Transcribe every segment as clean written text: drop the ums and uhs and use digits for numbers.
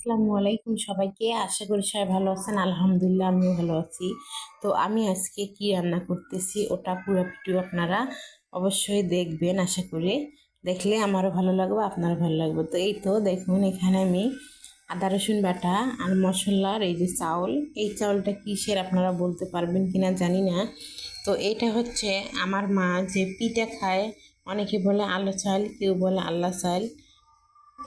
আসসালামু আলাইকুম সবাইকে। আশা করি সবাই ভালো আছেন। আলহামদুলিল্লাহ আমিও ভালো আছি। তো আমি আজকে কি রান্না করতেছি ওটা পুরো ভিডিও আপনারা অবশ্যই দেখবেন। আশা করি দেখলে আমারও ভালো লাগবে, আপনারও ভালো লাগবে। তো এই তো দেখুন, এখানে আমি আদা রসুন বাটা আর মশলার এই যে চাউল, এই চাউলটা কিসের আপনারা বলতে পারবেন কিনা জানি না। তো এটা হচ্ছে আমার মা যে পিঠা খায়, অনেকে বলে আলো চাল, কেউ বলে আল্লাহ চাল,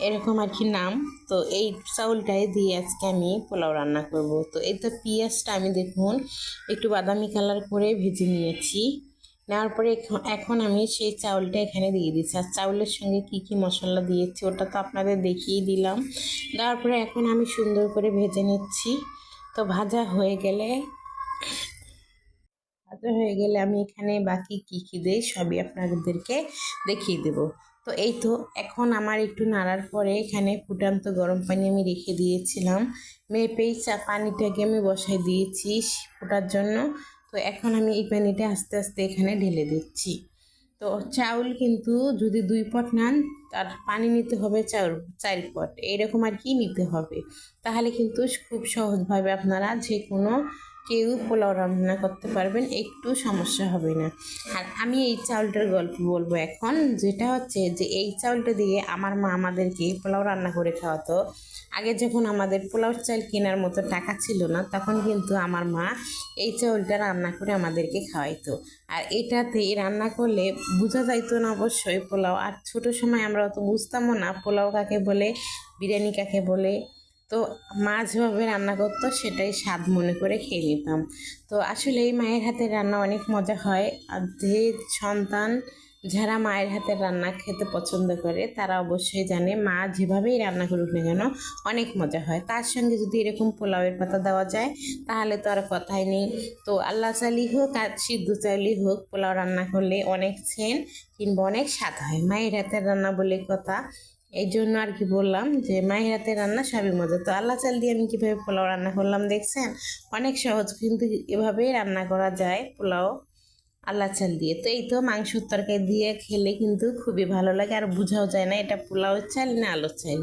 এরকম আর কি নাম। তো এই চাউলটাই দিয়ে আজকে আমি পোলাও রান্না করব। তো এই তো পেঁয়াজটা আমি দেখুন একটু বাদামি কালার করে ভেজে নিয়েছি। নেওয়ার পরে এখন আমি সেই চাউলটা এখানে দিয়ে দিচ্ছি। আর চাউলের সঙ্গে কি কি মশলা দিয়েছি ওটা তো আপনাদের দেখিয়ে দিলাম। দেওয়ার পরে এখন আমি সুন্দর করে ভেজে নিচ্ছি। তো ভাজা হয়ে গেলে আমি এখানে বাকি কি কি দেই সবই আপনাদেরকে দেখিয়ে দেব। তো এই তো এখন আমার একটু নাড়ার পরে এখানে ফুটান্ত গরম পানি আমি রেখে দিয়েছিলাম, মেপেই পানিটাকে আমি বসাই দিয়েছি ফোটার জন্য। তো এখন আমি এই পানিটা আস্তে আস্তে এখানে ঢেলে দিচ্ছি। তো চাউল কিন্তু যদি 2 পট নেন তার পানি নিতে হবে 4 পট, এরকম আর কি নিতে হবে। তাহলে কিন্তু খুব সহজভাবে আপনারা যে কোনো কেউ পোলাও রান্না করতে পারবেন, একটু সমস্যা হবে না। আর আমি এই চাউলটার গল্প বলবো এখন, যেটা হচ্ছে যে এই চাউলটা দিয়ে আমার মা আমাদেরকে পোলাও রান্না করে খাওয়াতো। আগে যখন আমাদের পোলাও চাল কেনার মতো টাকা ছিল না, তখন কিন্তু আমার মা এই চাউলটা রান্না করে আমাদেরকে খাওয়াইতো। আর এটাতে রান্না করলে বোঝা যাইতো না অবশ্যই পোলাও। আর ছোটো সময় আমরা অত বুঝতামও না পোলাও কাকে বলে, বিরিয়ানি কাকে বলে। তো মা যেভাবে রান্না করতো সেটাই স্বাদ মনে করে খেয়ে নিতাম। তো আসলে এই মায়ের হাতের রান্না অনেক মজা হয়। আর যে সন্তান যারা মায়ের হাতের রান্না খেতে পছন্দ করে তারা অবশ্যই জানে মা যেভাবেই রান্না করুক না কেন অনেক মজা হয়। তার সঙ্গে যদি এরকম পোলাওয়ের পাতা দেওয়া যায় তাহলে তো আর কথাই নেই। তো আল্লাহ চালই হোক আর সিদ্ধ চালই হোক, পোলাও রান্না করলে অনেক সেন্ট কিংবা অনেক স্বাদ হয়। মায়ের হাতের রান্না বলে কথা, এই জন্য আর কি বললাম যে মায়ের হাতের রান্না সবই মজা। তো আল্লাহ চাল দিয়ে আমি কীভাবে পোলাও রান্না করলাম দেখছেন, অনেক সহজ কিন্তু এভাবেই রান্না করা যায় পোলাও আল্লাহ চাল দিয়ে। তো এই তো মাংসের তরকারি দিয়ে খেলে কিন্তু খুবই ভালো লাগে, আর বোঝাও যায় না এটা পোলাও চাল না আলুর চাল।